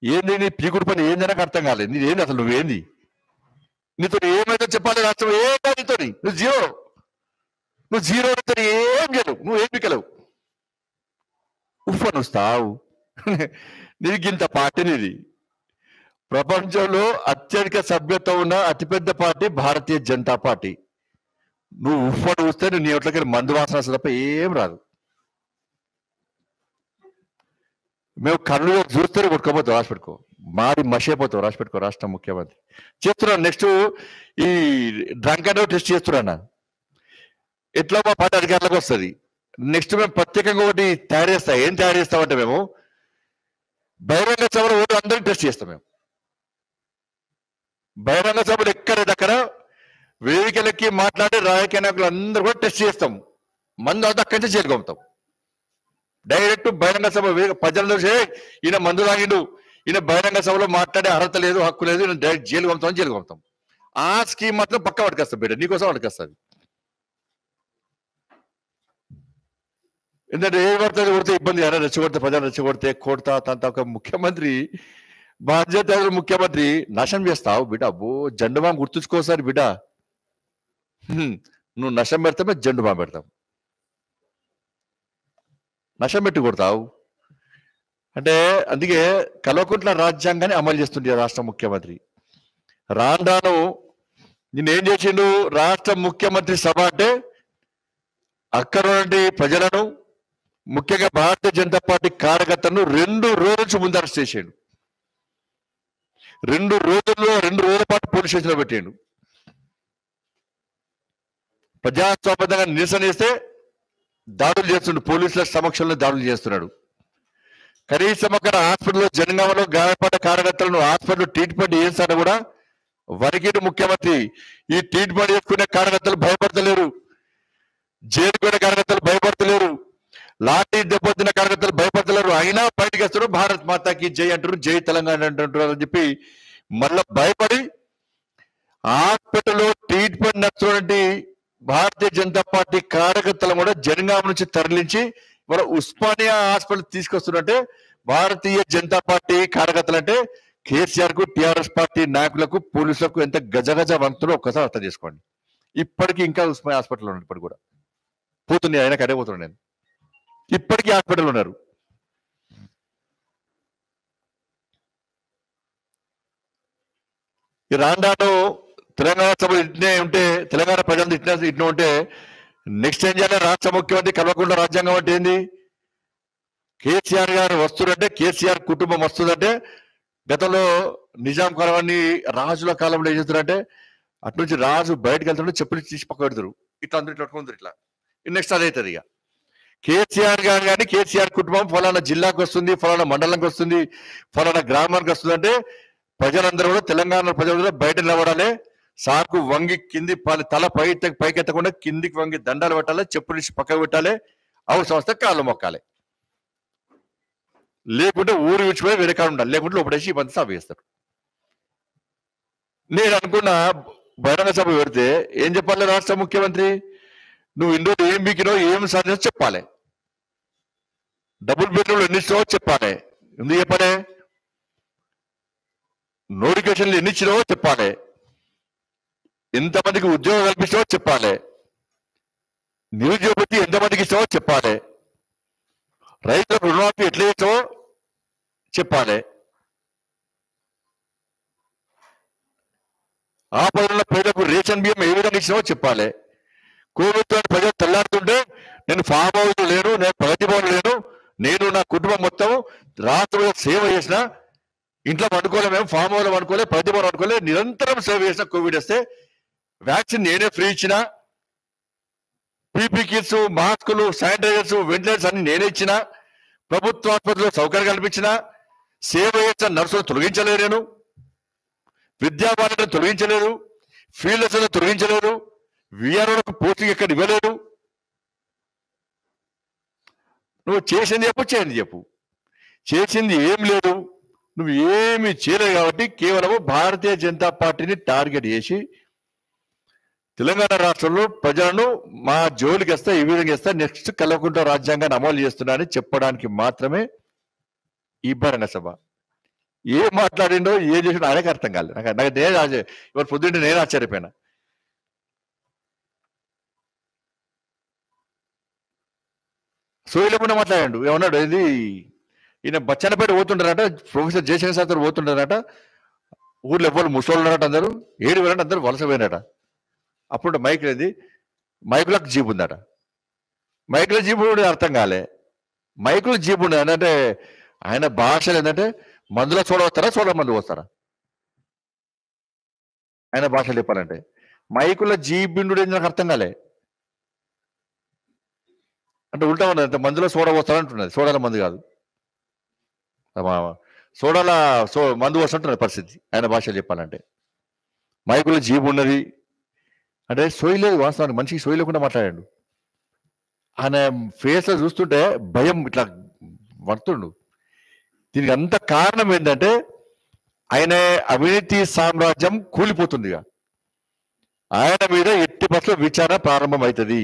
ఏంది నీ పీకుడు పని ఏంది నాకు అర్థం కాలేదు. నీదేంది అసలు, నువ్వేంది, నీతో ఏమైతే చెప్పాలి రాష్ట్రం, ఏం కాదు నీతో, నువ్వు జీరో, నువ్వు జీరో నీతో ఏం చేయలేవు, నువ్వు ఏం పీకలేవు, ఉఫ్ఫను వస్తావు. నీకు ఇంత పార్టీ నీది. ప్రపంచంలో అత్యధిక సభ్యత్వం ఉన్న అతిపెద్ద పార్టీ భారతీయ జనతా పార్టీ. నువ్వు ఉఫ్ఫను వస్తే నీ నోట్లోకి మందు వాసన వస్తుంది తప్ప ఏం రాదు. మేము కళ్ళు చూస్తేనే కొట్టుకోపోతావు, రాసి పెట్టుకో, మారి మషైపోతావు, రాసి పెట్టుకో. రాష్ట్ర ముఖ్యమంత్రి చేస్తున్నాను. నెక్స్ట్ ఈ డ్రంక్ అండ్ టెస్ట్ చేస్తున్నా, ఎట్లా మా పార్టీ అధికారులకు వస్తుంది. నెక్స్ట్ మేము ప్రత్యేకంగా ఒకటి తయారు చేస్తాం. ఏం తయారు చేస్తామంటే మేము బహిరంగ సభలో ఓటు అందరినీ టెస్ట్ చేస్తాం. మేము బహిరంగ సభలు ఎక్కడెక్కడ వేదికలకి మాట్లాడే రాజకీయ నాయకులు అందరూ కూడా టెస్ట్ చేస్తాం. మందు అంతా అక్కడి నుంచి చేరుకుంటాం. డైరెక్ట్ బహిరంగ సభ ప్రజలందరూ ఈయన మందు తాగిండు, ఈయన బహిరంగ సభలో మాట్లాడే అర్హత లేదు, హక్కు లేదు, ఈయన డైరెక్ట్ జైలు పంపుతాం. ఆ స్కీమ్ మాత్రం పక్క పట్టుకొస్తాం బిడ్డ, నీకోసం పట్టుకొస్తుంది. ఎందుకంటే ఏ పడుతుంది కొడితే ఇబ్బంది, ఎలా రెచ్చగొడితే ప్రజలు రెచ్చగొడితే కొడతా తంత. ఒక ముఖ్యమంత్రి, బాధ్యత ముఖ్యమంత్రి నశం చేస్తావు బిడ్డ. అబ్బో జెండు బాంబు గుర్తుంచుకోసారి బిడ్డ, నువ్వు నశం పెడతామే జెండు బాంబు పెడతాం. నశం పెట్టి కొడతావు అంటే. అందుకే కల్వకుంట్ల రాజ్యాంగాన్ని అమలు చేస్తుంది రాష్ట్ర ముఖ్యమంత్రి. రాను నిన్నేం చేసిండు, రాష్ట్ర ముఖ్యమంత్రి సభ అంటే అక్కడ నుండి ప్రజలను, ముఖ్యంగా భారతీయ జనతా పార్టీ కార్యకర్తలను 2 రోజుల నుంచి ముందు అరెస్ట్ చేసాడు. 2 రోజుల పాటు పోలీస్ స్టేషన్లో పెట్టాడు. ప్రజాస్వామ్యంగా నిరసన చేస్తే దాడులు చేస్తున్నాడు, పోలీసుల సమక్షంలో దాడులు చేస్తున్నాడు. కనీసం అక్కడ హాస్పిటల్లో జనగామలో గాయపడ్డ కార్యకర్తలను హాస్పిటల్ ట్రీట్మెంట్ చేస్తాడు కూడా వరికిడు ముఖ్యమంత్రి. ఈ ట్రీట్మెంట్ చేసుకునే కార్యకర్తలు భయపడతలేరు, జైలుకునే కార్యకర్తలు భయపడతలేరు, లాఠీ దెబ్బతిన్న కార్యకర్తలు భయపడతలేరు. అయినా బయటకు వస్తారు, భారత్ మాతాకి జై అంటారు, జై తెలంగాణ అంటుంటారు అని చెప్పి మళ్ళా భయపడి హాస్పిటల్లో ట్రీట్మెంట్ నడుస్తున్నటువంటి భారతీయ జనతా పార్టీ కార్యకర్తలు కూడా జనగామ నుంచి తరలించి మన ఉస్మానియా హాస్పిటల్ తీసుకొస్తున్నట్టే. భారతీయ జనతా పార్టీ కార్యకర్తలు అంటే కేసీఆర్ కు, టిఆర్ఎస్ పార్టీ నాయకులకు, పోలీసులకు ఎంత గజగజ వంతులో ఒక్కసారి అర్థం చేసుకోండి. ఇప్పటికీ ఇంకా ఉస్మానియా హాస్పిటల్ ఉన్నారు, ఇప్పటికి కూడా పోతుంది, ఆయన కడే పోతున్నాను నేను. ఇప్పటికీ హాస్పిటల్ ఉన్నారు. ఈ రాండాను తెలంగాణ సభ ఇట్నే ఉంటే, తెలంగాణ ప్రజలు ఇట్నే ఉంటే నెక్స్ట్ ఏం చేయాలి? రాష్ట్ర ముఖ్యమంత్రి కల్వకుంట్ల రాజ్యాంగం అంటే ఏంది? కేసీఆర్ గారు వస్తుందంటే, కేసీఆర్ కుటుంబం వస్తుందంటే, గతంలో నిజాం కాలాన్ని రాజుల కాలంలో ఏం చేస్తారంటే, అటు నుంచి రాజు బయటకు వెళ్తుంటే చెప్పులు తీసి పక్క పెడతారు, ఇట్లా అందరూ ఇట్లా పట్టుకుంటారు, ఇట్లా. నెక్స్ట్ అదవుతుంది. ఇక కేసీఆర్ గారు కానీ కేసీఆర్ కుటుంబం ఫలానా జిల్లాకు వస్తుంది, ఫలానా మండలంకి వస్తుంది, ఫలానా గ్రామానికి వస్తుంది అంటే ప్రజలందరూ కూడా, తెలంగాణ ప్రజలు కూడా బయట నిలబడాలి. సాకు వంగి కింది తల పైకెత్తకుండా కిందికి వంగి దండాలు పెట్టాలి, చెప్పులు తీసి పక్కకు పెట్టాలి, అవసరం వస్తే కాళ్ళు మొక్కాలి, లేకుంటే ఊరు విడిచిపోయి వేరే కాడ ఉండాలి, లేకుంటే లోపడేసి ఈ బంతి సభ చేస్తారు. నేను అనుకున్నా బహిరంగ సభ పెడితే ఏం చెప్పాలి రాష్ట్ర ముఖ్యమంత్రి? నువ్వు ఇందులో ఏం బీకినో, ఏం సాధించో చెప్పాలి, డబుల్ బెడ్రూమ్లు ఎన్ని ఇచ్చినావో చెప్పాలి, ఎందుకు చెప్పాలి, నోటిఫికేషన్లు ఎన్ని ఇచ్చినావో చెప్పాలి, ఎంతమందికి ఉద్యోగం కల్పించావో చెప్పాలి, నిరుద్యోగ వృత్తి ఎంతమందికి ఇస్తావో చెప్పాలి, రైతులకు రుణమాఫీ ఎట్లా చేస్తావో చెప్పాలి, ఆ పనుల ప్రజలకు రేషన్ బియ్యం ఏ విధంగా ఇచ్చినావో చెప్పాలి. కోవిడ్తో ప్రజలు తెల్లారుతుంటే నేను ఫామ్ హౌస్ లేను, నేను ప్రగతి భవన్ లేను, నేను నా కుటుంబం మొత్తం రాత్రి సేవ చేసిన, ఇంట్లో వండుకోలే, మేము ఫామ్ హౌస్ వండుకోలే, ప్రగతి భవన్ వండుకోలే, నిరంతరం సేవ చేసిన. కోవిడ్ వస్తే వ్యాక్సిన్ నేనే ఫ్రీ ఇచ్చిన, పీపీ కిట్స్, మాస్కులు, శానిటైజర్స్, వెంటిలేటర్స్ అన్ని నేనే ఇచ్చిన, ప్రభుత్వ ఆసుపత్రిలో సౌకర్యం కల్పించిన, సేవ చేసిన నర్సులు తొలగించలేదు, నేను విద్యాబాలను తొలగించలేదు, ఫీల్డ్స్ తొలగించలేదు, విఆర్ఓలకు పోస్టింగ్ ఎక్కడ ఇవ్వలేదు. నువ్వు చేసింది చెప్పు, చేయండి చెప్పు, చేసింది ఏం లేదు, నువ్వు ఏమి చేయలేదు. కాబట్టి కేవలం భారతీయ జనతా పార్టీని టార్గెట్ చేసి తెలంగాణ రాష్ట్రంలో ప్రజలను మా జోలికి వస్తే ఈ విధంగా వస్తే నెక్స్ట్ కల్వకుంట్ల రాజ్యాంగాన్ని అమలు చేస్తున్నా అని చెప్పడానికి మాత్రమే ఈ బహిరంగ సభ. ఏం మాట్లాడిండో ఏం చేసిండో ఆయనకి అర్థం కాలేదు. నాకు ఇవాళ పొద్దుంటే నేను ఆశ్చర్యపోయినా. సోయలేకుండా మాట్లాడాడు. ఏమన్నాడు, ఇది ఈయన బచ్చన్నపేట పోతుంటారట, ప్రొఫెసర్ జయశంకర్ సార్ పోతుంటారట, ఊర్లో ఎవ్వరు ముసలు ఉన్నారట, అందరూ ఏడు వేలంటే అందరూ వలస పోయినట. అప్పుడు మైక్ లేదు, మైకులకు జీప్ ఉందట. మైకుల జీపు అర్థం కాలే. మైకుల జీపు ఉండదు అంటే ఆయన భాషలు ఏంటంటే మందులో సోడా వస్తారా, సోడా మందు వస్తారా, ఆయన భాషలు చెప్పాలంటే. మైకుల జీప్ బిండు నాకు అర్థం కాలే. అంటే ఉల్టా ఉన్నది, అంటే మందులో సోడా వస్తారంటున్నది, సోడాల మందు కాదు, సోడాల మందు వస్తుంటున్నది పరిస్థితి ఆయన భాషలు చెప్పాలంటే. మైకుల జీబు ఉన్నది అంటే సోయి లేదు, వాస్తవానికి మనిషికి సోయి లేకుండా మాట్లాడాడు. ఆయన ఫేస్ లో చూస్తుంటే భయం ఇట్లా పడుతుండు. దీనికి అంత కారణం ఏంటంటే ఆయన అవినీతి సామ్రాజ్యం కూలిపోతుందిగా, ఆయన మీద ఎట్టి బస్సులో విచారణ ప్రారంభం అవుతుంది.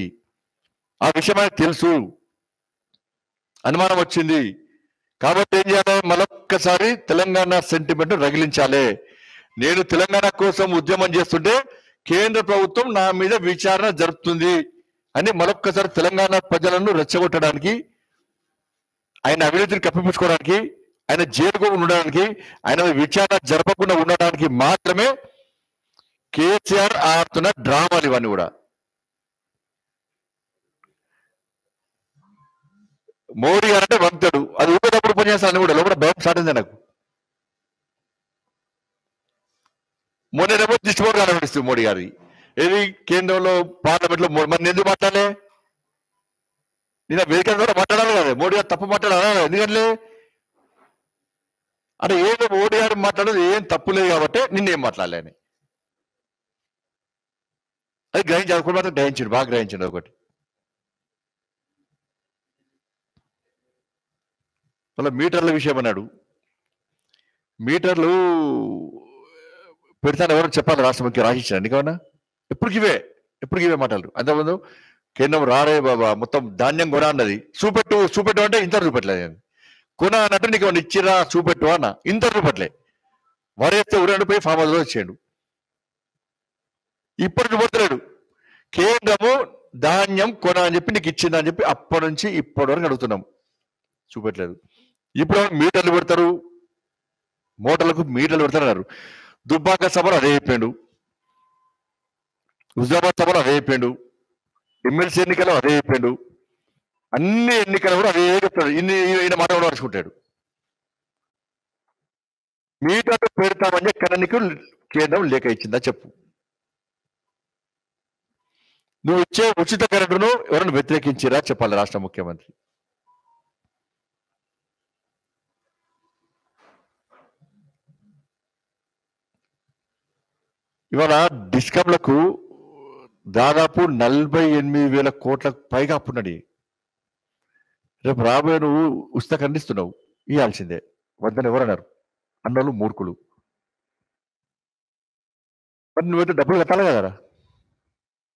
ఆ విషయం ఆయనకు తెలుసు, అనుమానం వచ్చింది. కాబట్టి ఏం చేయాలి, మరొక్కసారి తెలంగాణ సెంటిమెంట్ రగిలించాలి. నేను తెలంగాణ కోసం ఉద్యమం చేస్తుంటే కేంద్ర ప్రభుత్వం నా మీద విచారణ జరుపుతుంది అని మరొక్కసారి తెలంగాణ ప్రజలను రెచ్చగొట్టడానికి, ఆయన అవినీతిని కప్పిపుచ్చుకోవడానికి, ఆయన జైలుకు ఉండడానికి, ఆయన విచారణ జరపకుండా ఉండడానికి మాత్రమే కేసీఆర్ ఆడుతున్న డ్రామాలు ఇవన్నీ కూడా. మోడీ గారు అంటే వంతాడు, అది ఊపేటప్పుడు పనిచేస్తాను కూడా లోపల భయం స్టార్ట్ అయింది నాకు. మొన్నేమో దిష్టిబోర్డు కనబడిస్తుంది మోడీ గారి, ఏది కేంద్రంలో పార్లమెంట్ లో. మరి ఎందుకు మాట్లాడలే, నేను వేదిక ద్వారా మాట్లాడాలి కదా, మోడీ గారు తప్పు మాట్లాడాలి. ఎందుకంటే అంటే ఏదో మోడీ గారు మాట్లాడేది ఏం తప్పు లేదు కాబట్టి నిన్నేం మాట్లాడలే అని అది గ్రహించాలి. ఒకటి మాత్రం గ్రహించండి, బాగా గ్రహించండి. ఒకటి మళ్ళీ మీటర్ల విషయం అన్నాడు. మీటర్లు పెడతాను ఎవరు చెప్పాలి, రాష్ట్ర ముఖ్య రాసిచ్చాను నీకన్నా. ఎప్పుడు ఇవే మాటలు. అంతకుముందు కేంద్రం రారే బాబా మొత్తం ధాన్యం కొన అన్నది, చూపెట్టు అంటే ఇంత చూపెట్టలేదు. నేను కొన అన్నట్టు నీకు ఏమన్నా ఇచ్చిరా చూపెట్టు అన్న, ఇంత చూపెట్టలే. వరేస్తే ఉరండి పోయి ఫామ్ హౌస్లో వచ్చాడు. ఇప్పుడు చూపెడతలేడు. కేంద్రము ధాన్యం కొన అని చెప్పి నీకు ఇచ్చిందని చెప్పి అప్పటి నుంచి ఇప్పటి వరకు అడుగుతున్నాం, చూపెట్టలేదు. ఇప్పుడు మీటర్లు పెడతారు, మోటార్లకు మీటర్లు పెడతారన్నారు. దుబ్బాక సభలు అదే అయిపోయాడు, హుజాబాద్ సభలు అదే అయిపోయాడు, ఎమ్మెల్సీ ఎన్నికలు అదే అయిపోయాడు, అన్ని ఎన్నికలు కూడా అదే చెప్తాడు. ఈయన మాట కూడా రాసుకుంటాడు. మీటర్లు పెడతామని కననికి కేంద్రం లేఖ ఇచ్చిందా చెప్పు. నువ్వు ఇచ్చే ఉచిత కరెంటును ఎవరైనా వ్యతిరేకించిరా చెప్పాలి రాష్ట్ర ముఖ్యమంత్రి. ఇవాళ డిస్కంలకు దాదాపు 48,000 కోట్లకు పైగా అప్పున్నది. రేపు రాబోయే నువ్వు ఉచిత ఖండిస్తున్నావు, ఇవ్వాల్సిందే. వద్దని ఎవరన్నారు, అన్నోళ్ళు మూర్ఖులు. మరి నువ్వైతే డబ్బులు కట్టాలి కదా.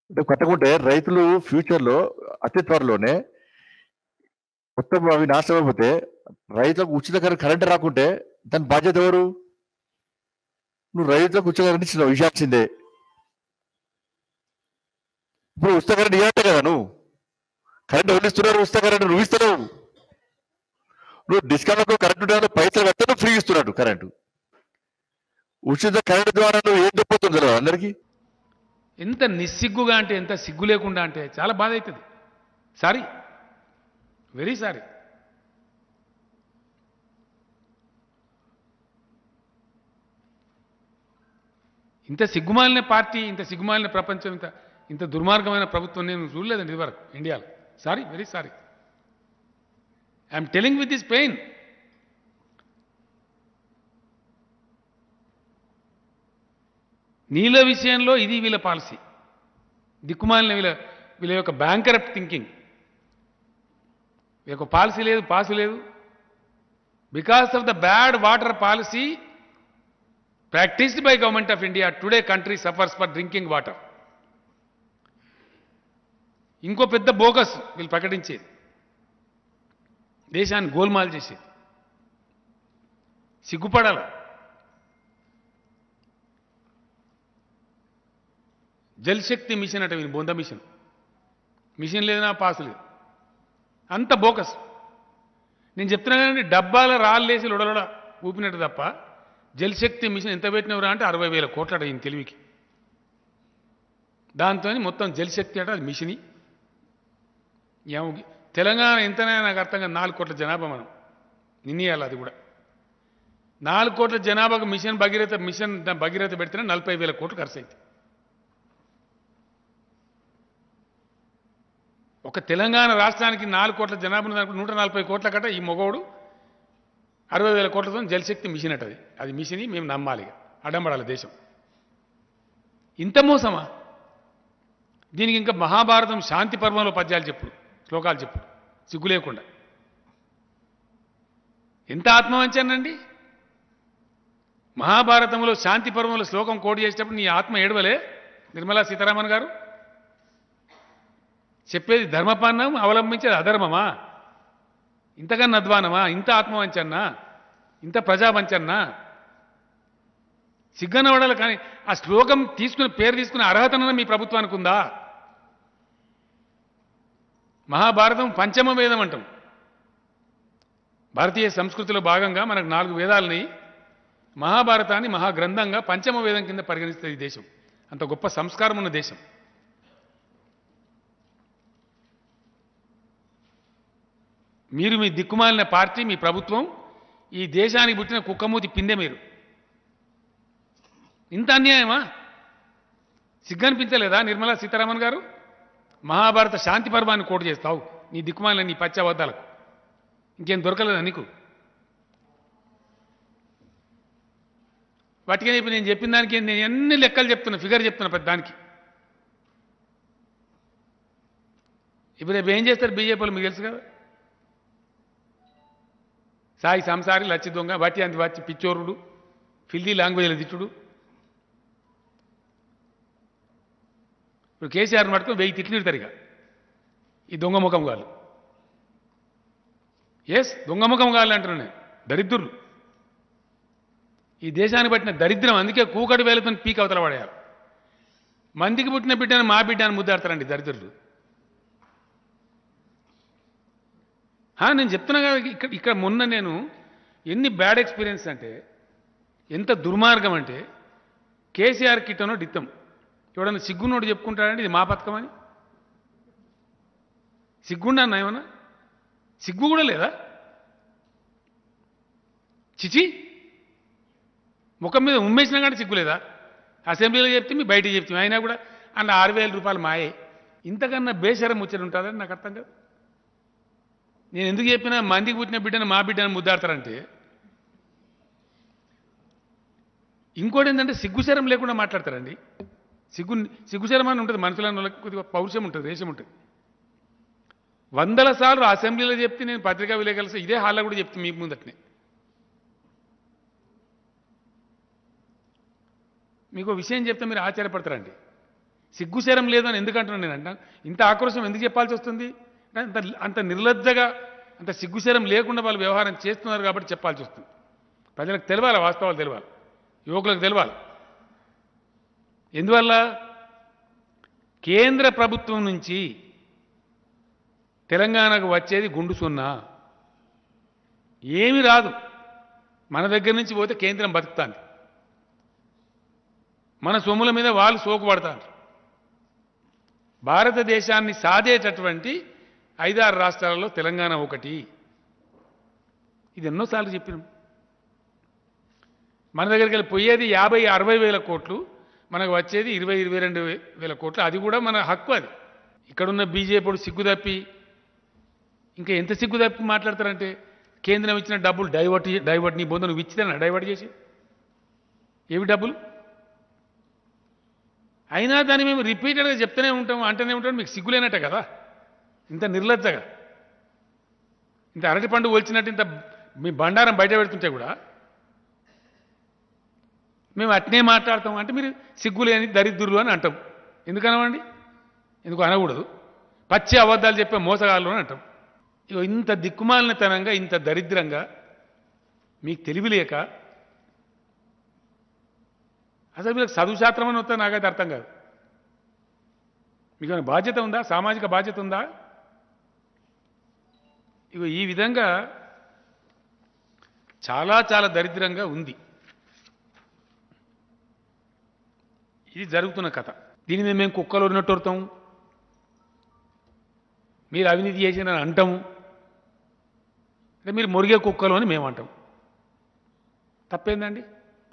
అంటే కట్టకుంటే రైతులు ఫ్యూచర్లో అతి త్వరలోనే మొత్తం అవి నాశనం అయిపోతే రైతులకు ఉచిత కరెంట్ రాకుంటే దాని బాధ్యత ఎవరు? నువ్వు రైతులకు ఉచిత కరెంట్ ఇచ్చినావు, ఇవ్వాల్సిందే. ఇప్పుడు ఉచిత కరెంట్ ఇవ్వట్టే కదా, నువ్వు కరెంట్ ఎవరు ఇస్తున్నారు? ఉచిత కరెంట్ నువ్వు ఇస్తున్నావు. నువ్వు డిస్కౌంట్లకు కరెంటు పైసలు కడితే నువ్వు ఫ్రీ ఇస్తున్నాడు కరెంటు. ఉచిత కరెంటు ద్వారా నువ్వు ఏం తప్పుతుంది కదా అందరికీ. ఎంత నిస్సిగ్గుగా అంటే, ఎంత సిగ్గు లేకుండా అంటే చాలా బాధ అవుతుంది. Sorry, very sorry. ఇంత సిగ్గుమాలిన పార్టీ, ఇంత సిగ్గుమాలిన ప్రపంచం, ఇంత దుర్మార్గమైన ప్రభుత్వం నేను చూడలేదండి ఇదివరకు ఇండియాలో. Sorry, very sorry. I'm telling with this pain. నీళ్ళ విషయంలో ఇది వీళ్ళ పాలసీ, దిక్కుమాలిన వీళ్ళ యొక్క బ్యాంకరప్ట్ థింకింగ్. వీళ్ళ పాలసీ లేదు, పాసు లేదు. Because of the bad water policy practiced by Government of India, today country suffers for drinking water. ఇంకో పెద్ద బోగస్ వీళ్ళు ప్రకటించేది, దేశాన్ని గోల్మాల్ చేసేది. సిగ్గుపడాల. జల్శక్తి మిషన్ అంటే బొంద మిషన్ లేదు, నా పాసు లేదు, అంత బోకస్. నేను చెప్తున్నా కానీ డబ్బాల రాళ్ళేసి లొడలొడ ఊపినట్టు తప్ప జల్శక్తి మిషన్ ఎంత పెట్టినవరా అంటే 60,000 కోట్లట ఈయన తెలివికి. దాంతో మొత్తం జల్శక్తి అట అది మిషని. తెలంగాణ ఎంతనే నాకు అర్థం కాదు. 4 కోట్ల జనాభా మనం నిన్నయాలి. అది కూడా 4 కోట్ల జనాభాకు మిషన్ భగీరథ పెడితేనే 40,000 కోట్లు ఖర్చు అయింది. ఒక తెలంగాణ రాష్ట్రానికి 4 కోట్ల జనాభా 140 కోట్ల కట ఈ మొగోడు 60,000 కోట్లతో జలశక్తి మిషన్ అటది. అది మిషని మేము నమ్మాలి, అడంబడాలి దేశం. ఇంత మోసమా? దీనికి ఇంకా మహాభారతం శాంతి పర్వంలో పద్యాలు చెప్పుడు, శ్లోకాలు చెప్పుడు, సిగ్గు లేకుండా. ఎంత ఆత్మవంచనండి! మహాభారతంలో శాంతి పర్వంలో శ్లోకం కోట్ చేసేటప్పుడు నీ ఆత్మ ఏడవలే నిర్మలా సీతారామన్ గారు? చెప్పేది ధర్మపాన్నం, అవలంబించేది అధర్మమా? ఇంతకన్నా అధ్వానమా? ఇంత ఆత్మవంచన్నా, ఇంత ప్రజావంచన్నా? సిగ్గనవడాలి. కానీ ఆ శ్లోకం పేరు తీసుకునే అర్హతన మీ ప్రభుత్వానికి ఉందా? మహాభారతం పంచమ వేదం అంటాం. భారతీయ సంస్కృతిలో భాగంగా మనకు 4 వేదాలని, మహాభారతాన్ని మహాగ్రంథంగా పంచమ వేదం కింద పరిగణిస్తుంది ఈ దేశం. అంత గొప్ప సంస్కారం ఉన్న దేశం. మీరు మీ దిక్కుమాలిన పార్టీ, మీ ప్రభుత్వం ఈ దేశానికి పుట్టిన కుక్కమూతి పిందె. మీరు ఇంత అన్యాయమా? సిగ్గనిపించలేదా నిర్మలా సీతారామన్ గారు? మహాభారత శాంతి పర్వాన్ని కోటు చేస్తావు నీ దిక్కుమాలిన నీ పచ్చబద్దాలకు. ఇంకేం దొరకలేదా నీకు? వాటికే ఇప్పుడు నేను చెప్పిన దానికి నేను ఎన్ని లెక్కలు చెప్తున్నా, ఫిగర్ చెప్తున్నా పెద్ద దానికి. ఇప్పుడు రేపు ఏం చేస్తారు బీజేపీలు మీకు తెలుసు కదా. సాయి సంసారి, లచ్చి దొంగ, వాటి అంది వచ్చి పిచ్చోరుడు, ఫిల్దీ లాంగ్వేజ్లో తిట్టుడు. ఇప్పుడు కేసీఆర్ మటుకు 1000 తిట్లు తిడతారు ఇక ఈ దొంగ ముఖం గాళ్ళు. దొంగ ముఖం గాళ్ళు అంటున్నాను నేను. దరిద్రులు ఈ దేశానికి పట్టిన దరిద్రం. అందుకే కూకటి వేలతో పీక్ అవతల పడేయాలి. మందికి పుట్టిన బిడ్డను మా బిడ్డను ముద్దాడతారండి దరిద్రులు. నేను చెప్తున్నా కదా, ఇక్కడ మొన్న నేను ఎన్ని బ్యాడ్ ఎక్స్పీరియన్స్ అంటే, ఎంత దుర్మార్గం అంటే, కేసీఆర్ కిట్టనో డిత్తం ఎవడన్నా సిగ్గునోడు చెప్పుకుంటాడంటే ఇది మా పథకం అని. సిగ్గుండన్నా ఏమన్నా? సిగ్గు కూడా లేదా? చిచి, ముఖం మీద ఉమ్మేసినా కానీ సిగ్గు లేదా? అసెంబ్లీలో చెప్తే మీ బయట చెప్తే అయినా కూడా అందులో 6,000 రూపాయలు మాయే. ఇంతకన్నా బేషరం ముచ్చట ఉంటుందని నాకు అర్థం కాదు. నేను ఎందుకు చెప్పినా మందికి పుట్టిన బిడ్డను మా బిడ్డను ముద్దాడతారంటే, ఇంకోటి ఏంటంటే సిగ్గుశరం లేకుండా మాట్లాడతారండి. సిగ్గుశరం అని ఉంటుంది మనుషుల కొద్దిగా పౌరుషం ఉంటుంది, దేశం ఉంటుంది. 100 సార్లు అసెంబ్లీలో చెప్తే, నేను పత్రికా విలేకరులు ఇదే హాల్లో కూడా చెప్తే మీకు ముందటనే. మీకు విషయం చెప్తే మీరు ఆశ్చర్యపడతారండి. సిగ్గుశరం లేదని ఎందుకంటున్నాను నేను. ఇంత ఆక్రోశం ఎందుకు చెప్పాల్సి వస్తుంది? అంత నిర్లజ్జగా, అంత సిగ్గుశరం లేకుండా వాళ్ళు వ్యవహారం చేస్తున్నారు కాబట్టి చెప్పాల్సి వస్తుంది. ప్రజలకు తెలవాలి, వాస్తవాలు తెలవాలి, యువకులకు తెలవాలి. ఎందువల్ల? కేంద్ర ప్రభుత్వం నుంచి తెలంగాణకు వచ్చేది గుండు సున్నా, ఏమీ రాదు. మన దగ్గర నుంచి పోతే కేంద్రం బతుకుతాంది, మన సొమ్ముల మీద వాళ్ళు సోకుపడతారు. భారతదేశాన్ని సాధేటటువంటి 5-6 రాష్ట్రాలలో తెలంగాణ ఒకటి. ఇది ఎన్నోసార్లు చెప్పినాం. మన దగ్గరికి వెళ్ళి పోయేది 50-60 వేల కోట్లు, మనకు వచ్చేది 20-22 వేల కోట్లు. అది కూడా మన హక్కు. అది ఇక్కడున్న బీజేపీ సిగ్గు తప్పి, ఇంకా ఎంత సిగ్గు తప్పి మాట్లాడతారంటే, కేంద్రం ఇచ్చిన డబ్బులు డైవర్ట్ నీ బొంద నువ్వు ఇచ్చితేనా డైవర్ట్ చేసి? ఏవి డబ్బులు? అయినా దాన్ని మేము రిపీటెడ్గా చెప్తూనే ఉంటాం, అంటూనే ఉంటాం. మీకు సిగ్గులేనట్టే కదా ఇంత నిర్లజ్జగా, ఇంత అరటి పండు ఒలిచినట్టు ఇంత మీ బండారం బయట పెడుతుంటే కూడా మేము అట్నే మాట్లాడతాం. అంటే మీరు సిగ్గులేని దరిద్రులు అని అంటాం. ఎందుకనమండి? ఎందుకు అనకూడదు? పచ్చి అబద్ధాలు చెప్పే మోసగాళ్ళు అని అంటాం. ఇంత దిక్కుమాలినతనంగా, ఇంత దరిద్రంగా మీకు తెలివి లేక అసలు వీళ్ళకి చదువు శాస్త్రం అని వస్తే నాకైతే అర్థం కాదు. మీకు ఏమైనా బాధ్యత ఉందా? సామాజిక బాధ్యత ఉందా? ఇగో ఈ విధంగా చాలా చాలా దరిద్రంగా ఉంది ఇది జరుగుతున్న కథ. దీని మీద మేము కుక్కలు ఉన్నట్టు వస్తాం, మీరు అవినీతి చేసిన అంటాము, అంటే మీరు మురిగే కుక్కలు అని మేము అంటాం. తప్పేందండి?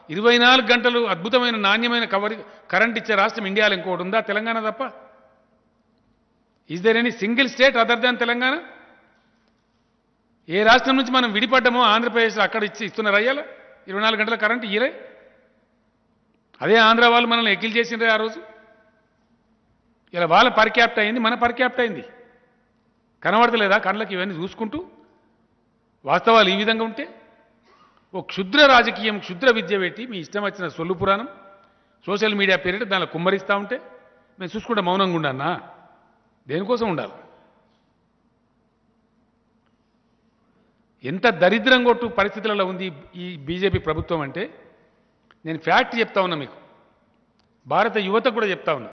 24 గంటలు అద్భుతమైన నాణ్యమైన కరెంట్ ఇచ్చే రాష్ట్రం ఇండియాలో ఇంకోటి ఉందా? తెలంగాణ తప్ప. Is there any single state other than Telangana? ఏ రాష్ట్రం నుంచి మనం విడిపడ్డామో ఆంధ్రప్రదేశ్లో అక్కడ ఇస్తున్నారు అయ్యాల 24 గంటల కరెంట్ ఇయరే. అదే ఆంధ్ర వాళ్ళు మనల్ని ఎక్కిల్ చేసిండ్రే ఆ రోజు. ఇలా వాళ్ళ పర్ క్యాపిటా అయింది, మన పర్ క్యాపిటా అయింది. కనబడతలేదా కళ్ళకి ఇవన్నీ చూసుకుంటూ? వాస్తవాలు ఈ విధంగా ఉంటే ఓ క్షుద్ర రాజకీయం, క్షుద్ర విద్య పెట్టి మీ ఇష్టం వచ్చిన సొల్లు పురాణం సోషల్ మీడియా పేరిట దానిలో కుమ్మరిస్తూ ఉంటే మేము చూసుకుంటే మౌనంగా ఉండన్నా? దేనికోసం ఉండాలి? ఎంత దరిద్రం కొట్టు పరిస్థితులలో ఉంది ఈ బీజేపీ ప్రభుత్వం అంటే నేను ఫ్యాక్ట్ చెప్తా ఉన్నా మీకు, భారత యువతకు కూడా చెప్తా ఉన్నా.